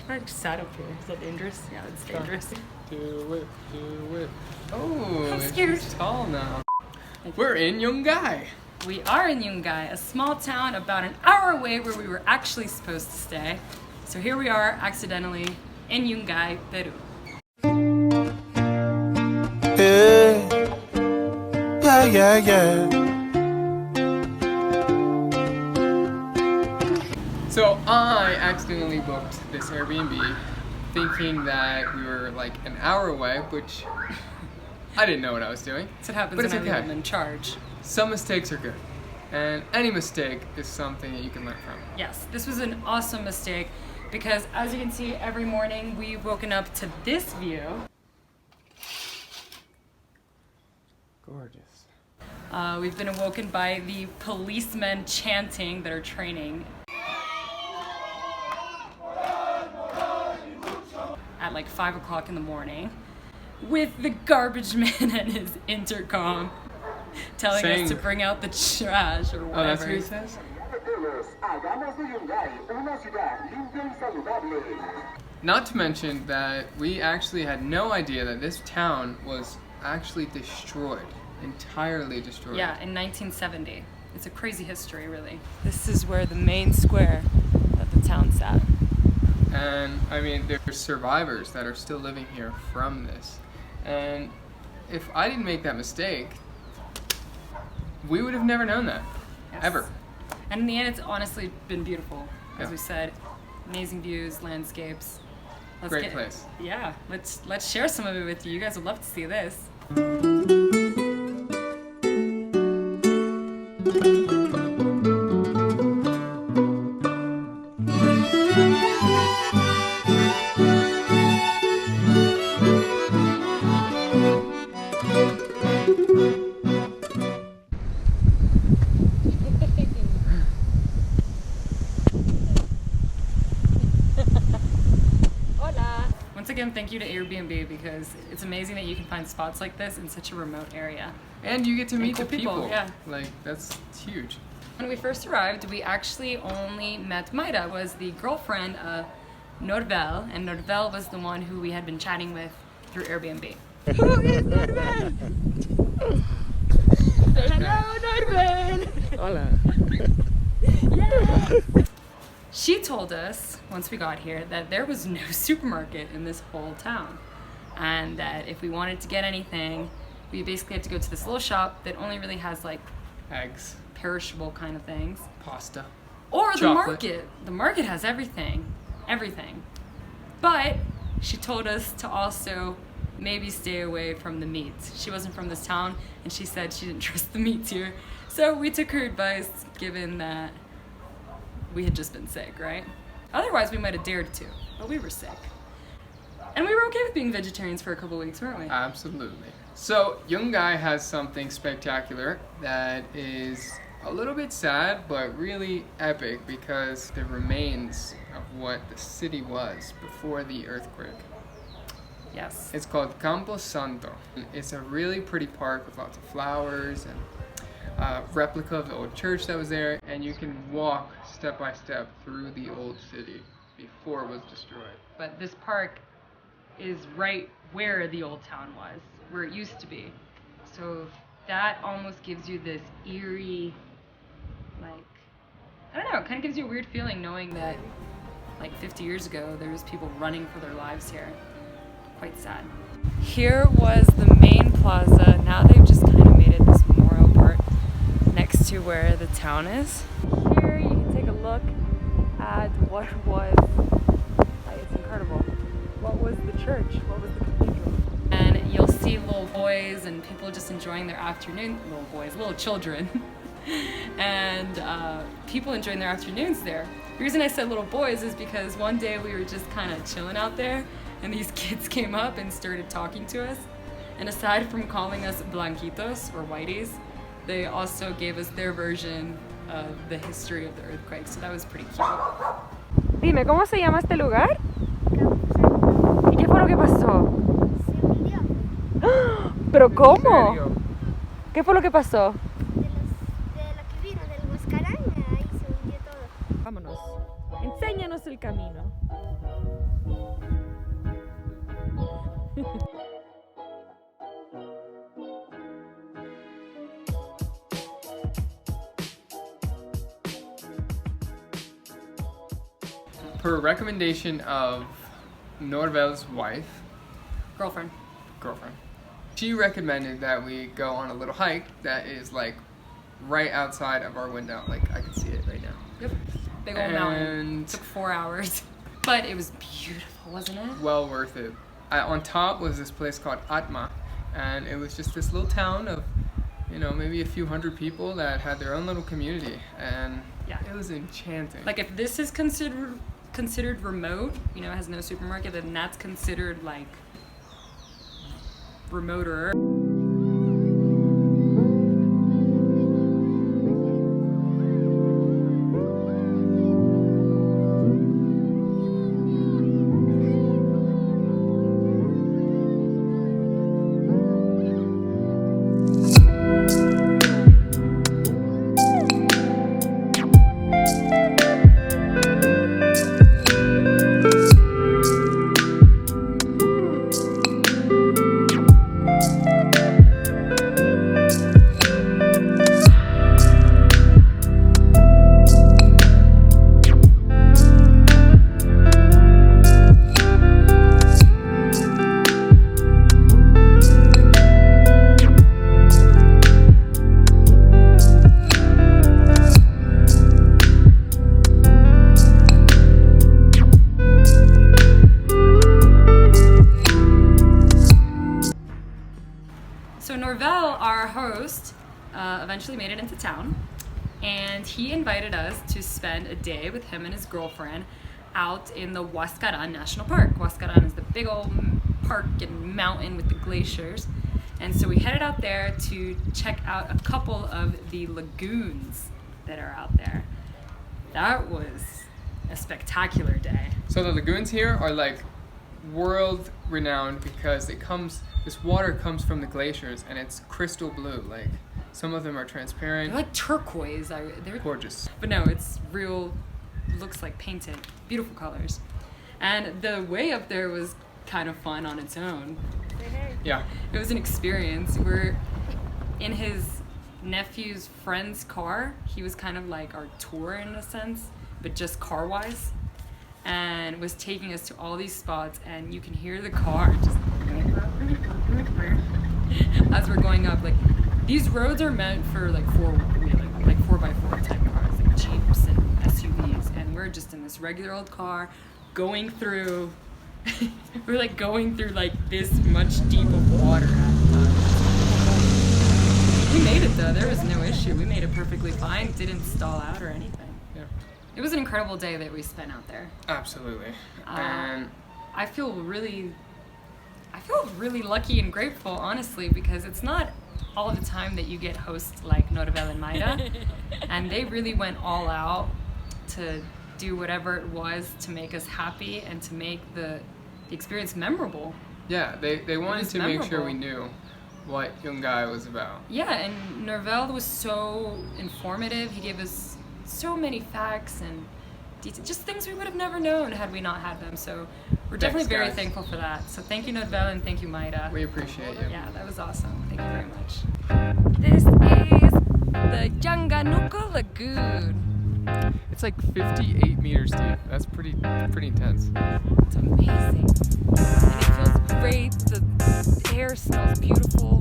If I just sat up here, is that dangerous? Yeah, it's dangerous. Do it, do it. Oh, I'm scared. It's tall now. We're in Yungay. We are in Yungay, a small town about an hour away where we were actually supposed to stay. So here we are, accidentally, in Yungay, Peru. Yeah. So I accidentally booked this Airbnb thinking that we were like an hour away, which I didn't know what I was doing. That's what happens But when it's I'm okay. in charge. Some mistakes are good, and any mistake is something that you can learn from. Yes, this was an awesome mistake because as you can see, every morning we've woken up to this view. Gorgeous. We've been awoken by the policemen chanting that are training at like 5 o'clock in the morning with the garbage man at his intercom telling us to bring out the trash or whatever. Oh, that's what he says? Not to mention that we actually had no idea that this town was actually destroyed. Entirely destroyed. Yeah, in 1970. It's a crazy history, really. This is where the main square of the town sat. And I mean, there's survivors that are still living here from this. And if I didn't make that mistake, we would have never known that. Yes. Ever. And in the end, it's honestly been beautiful. As Yeah. we said, amazing views, landscapes. Great place. Yeah, let's share some of it with you. You guys would love to see this. Once again, thank you to Airbnb because it's amazing that you can find spots like this in such a remote area. And you get to meet cool the people. yeah. Like, that's huge. When we first arrived, we actually only met Mayra, was the girlfriend of Norvel, and Norvel was the one who we had been chatting with through Airbnb. Who is Norvel? Hello, Norvel! Hola. Yeah. She told us, once we got here, that there was no supermarket in this whole town. And that if we wanted to get anything, we basically had to go to this little shop that only really has like Eggs. perishable kind of things. Pasta. Or the Chocolate. market. The market has everything. Everything. But she told us to also maybe stay away from the meats. She wasn't from this town and she said she didn't trust the meats here. So we took her advice, given that we had just been sick, right? Otherwise we might have dared to, but we were sick. And we were okay with being vegetarians for a couple weeks, weren't we? Absolutely. So, Yungay has something spectacular that is a little bit sad, but really epic because the remains of what the city was before the earthquake. Yes. It's called Campo Santo. It's a really pretty park with lots of flowers and a replica of the old church that was there, and you can walk step by step through the old city before it was destroyed. But this park is right where the old town was, where it used to be. So that almost gives you this eerie, like, I don't know, it kind of gives you a weird feeling knowing that like 50 years ago there was people running for their lives here. Quite sad. Here was the main plaza. Now they've just kind of made it this memorial part next to where the town is. Here you can take a look at what was, it's incredible. What was the church? What was the cathedral? And you'll see little boys and people just enjoying their afternoon, little children, and people enjoying their afternoons there. The reason I said little boys is because one day we were just kind of chilling out there and these kids came up and started talking to us. And aside from calling us blanquitos or whiteys, they also gave us their version of the history of the earthquake, so that was pretty cute. Dime, ¿cómo se llama este lugar? ¿Y qué fue lo que pasó? Se hundió. ¿Pero cómo? ¿Qué fue lo que pasó? De lo que vino del Huascaran, ahí se hundió todo. Vámonos. Enséñanos el camino. per recommendation of Norvel's wife, Girlfriend. girlfriend, she recommended that we go on a little hike that is like right outside of our window. Like I can see it right now. Yep. Big old mountain. And Took 4 hours. But it was beautiful, wasn't it? well worth it. On top was this place called Atma, and it was just this little town of, you know, maybe a few hundred people that had their own little community, and Yeah. it was enchanting. Like if this is considered remote, you know, it has no supermarket, then that's considered like remoter. So Norvel, our host, eventually made it into town, and he invited us to spend a day with him and his girlfriend out in the Huascaran National Park. Huascaran is the big old park and mountain with the glaciers. And so we headed out there to check out a couple of the lagoons that are out there. That was a spectacular day. So the lagoons here are like world renowned because this water comes from the glaciers and it's crystal blue. Like some of them are transparent. They're like turquoise. They're Gorgeous. But no, it's real, looks like painted. Beautiful colors. And the way up there was kind of fun on its own. Yeah. It was an experience. We're in his nephew's friend's car. He was kind of like our tour in a sense, but just car-wise. And was taking us to all these spots, and you can hear the car just as we're going up. Like these roads are meant for like four-wheeling, like 4x4 type cars, like Jeeps and SUVs, and we're just in this regular old car going through. We're like going through like this much deep of water at the time. We made it though. There was no issue. We made it perfectly fine. Didn't stall out or anything. Yeah. It was an incredible day that we spent out there. Absolutely. And I feel really lucky and grateful, honestly, because it's not all the time that you get hosts like Norvel and Mayra, and they really went all out to do whatever it was to make us happy and to make the experience memorable. yeah, they wanted was to make sure memorable. we knew what Yungay was about. Yeah, and Norvel was so informative. He gave us so many facts and just things we would have never known had we not had them. So we're definitely very guys. thankful for that. So thank you, Norvel, and thank you, Mayra. We appreciate you. Yeah, that was awesome. Thank you very much. This is the Janganuco Lagoon. It's like 58 meters deep. That's pretty intense. It's amazing. And it feels great. The air smells beautiful.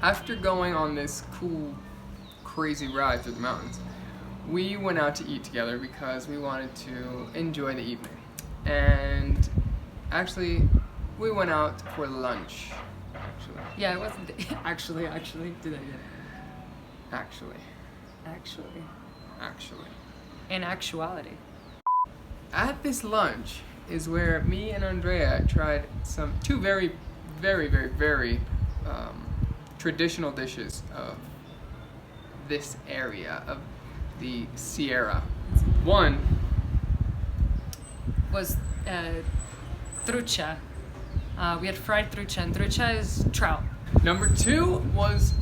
After going on this cool, crazy ride through the mountains, we went out to eat together because we wanted to enjoy the evening. And actually, we went out for lunch. Yeah, it wasn't actually, did I get it? Actually. In actuality. At this lunch is where me and Andrea tried two very, very, very, very traditional dishes of this area of the Sierra. One Was trucha. We had fried trucha, and trucha is trout. Number 2 was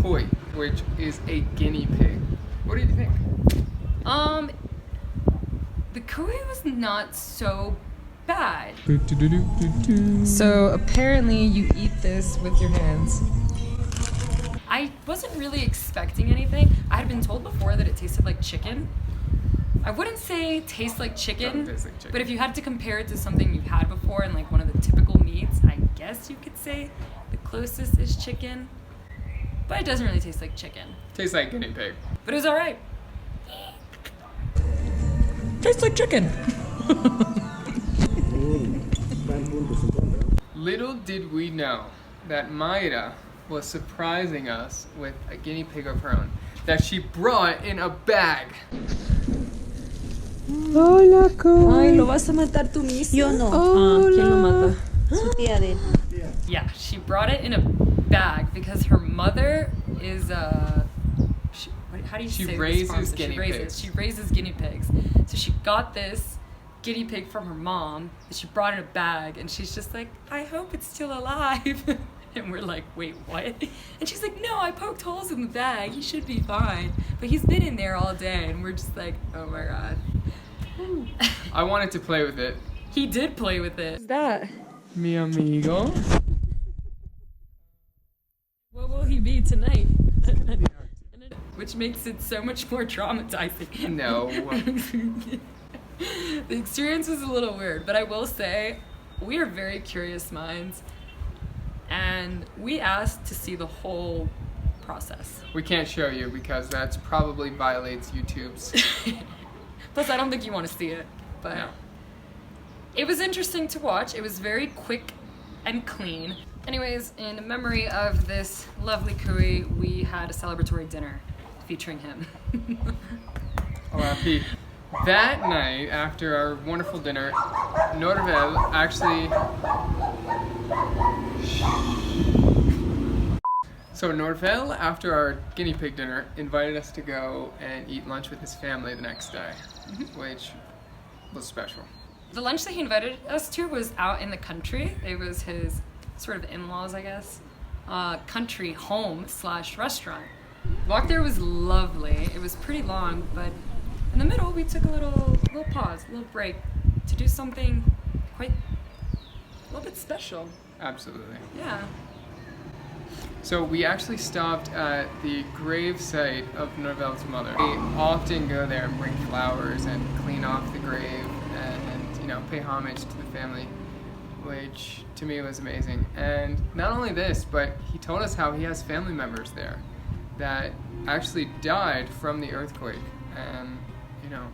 koi, which is a guinea pig. What do you think? The koi was not so bad. So apparently you eat this with your hands. I wasn't really expecting anything. I had been told before that it tasted like chicken. I wouldn't say it tastes like chicken, but if you had to compare it to something you've had before and like one of the typical meats, I guess you could say the closest is chicken. But it doesn't really taste like chicken. Tastes like guinea pig. But it was alright. Tastes like chicken. Little did we know that Mayra was surprising us with a guinea pig of her own that she brought in a bag. Hola, Koi. Ay, ¿lo vas a matar tú mismo? Yo no. ¿Quién lo mata? Su tía de él. Yeah, she brought it in a bag because her mother is how do you She say raises this farm? guinea pigs. She raises guinea pigs. So she got this guinea pig from her mom that she brought in a bag, and she's just like, I hope it's still alive. And we're like, wait, what? And she's like, no, I poked holes in the bag. He should be fine. But he's been in there all day, and we're just like, oh my god. I wanted to play with it. He did play with it. What's that? Mi amigo. What will he be tonight? Which makes it so much more traumatizing. No. The experience was a little weird, but I will say we are very curious minds, and we asked to see the whole process. We can't show you because that's probably violates YouTube's. Plus, I don't think you want to see it, but No. it was interesting to watch. It was very quick and clean. Anyways, in memory of this lovely Kui, we had a celebratory dinner featuring him. R.I.P. That night, after our wonderful dinner, Norvel actually... So Norvel, after our guinea pig dinner, invited us to go and eat lunch with his family the next day, which was special. The lunch that he invited us to was out in the country. It was his sort of in-laws, I guess, country home / restaurant. Walk there was lovely. It was pretty long, but in the middle we took a little pause, a little break to do something quite a little bit special. Absolutely. Yeah. So we actually stopped at the grave site of Norvel's mother. We often go there and bring flowers and clean off the grave and, you know, pay homage to the family, which to me was amazing. And not only this, but he told us how he has family members there that actually died from the earthquake. And, you know,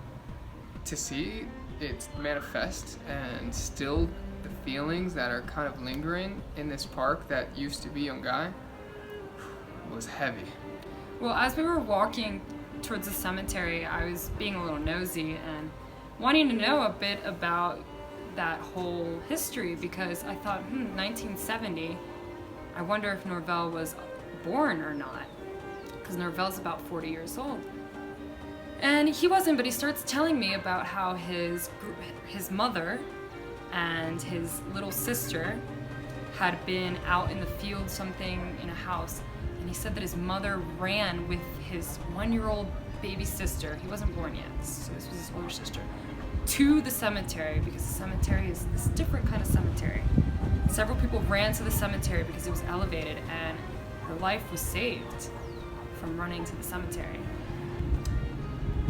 to see it manifest and still the feelings that are kind of lingering in this park that used to be Yungay was heavy. Well, as we were walking towards the cemetery, I was being a little nosy and wanting to know a bit about that whole history because I thought, 1970, I wonder if Norvel was born or not, because Norvel's about 40 years old. And he wasn't, but he starts telling me about how his mother and his little sister had been out in the field, something in a house, and he said that his mother ran with his 1-year-old baby sister, he wasn't born yet, so this was his older sister, to the cemetery because the cemetery is this different kind of cemetery. Several people ran to the cemetery because it was elevated and her life was saved from running to the cemetery.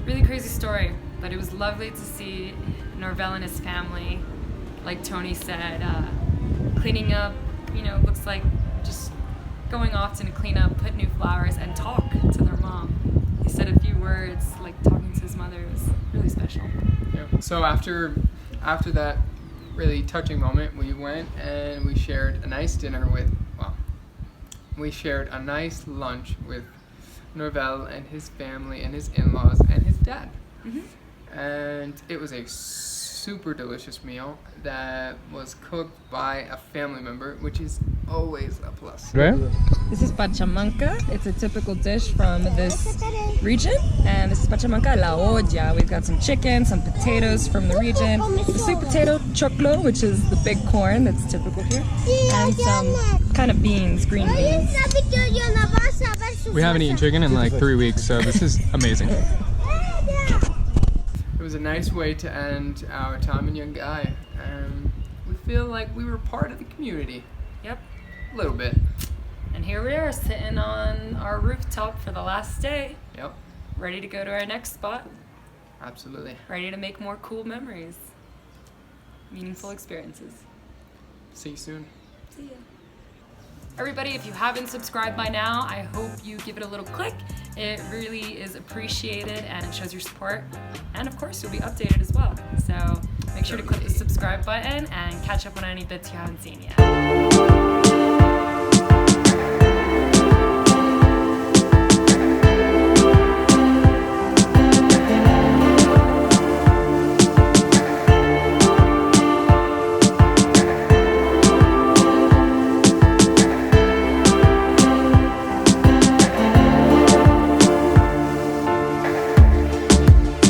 Really crazy story, but it was lovely to see Norvel and his family, like Tony said, cleaning up, you know, looks like just going often to clean up, put new flowers, and talk to their mom. He said a few words, like talking to his mother. It was really special. Yeah. So after that really touching moment, we went and we shared a nice dinner with, well, we shared a nice lunch with Norvel and his family and his in-laws and his dad. And it was a super delicious meal that was cooked by a family member, which is always a plus. This is pachamanca. It's a typical dish from this region. And this is pachamanca a la olla. We've got some chicken, some potatoes from the region, the sweet potato choclo, which is the big corn that's typical here, and some kind of beans, green beans. We haven't eaten chicken in like 3 weeks, so this is amazing. It was a nice way to end our time in Yungay. We feel like we were part of the community. Yep. A little bit. And here we are sitting on our rooftop for the last day, Yep, ready to go to our next spot, absolutely. ready to make more cool memories, meaningful experiences. See you soon. See ya. Everybody, if you haven't subscribed by now, I hope you give it a little click. It really is appreciated and it shows your support. And of course, you'll be updated as well. So make sure to click the subscribe button and catch up on any bits you haven't seen yet.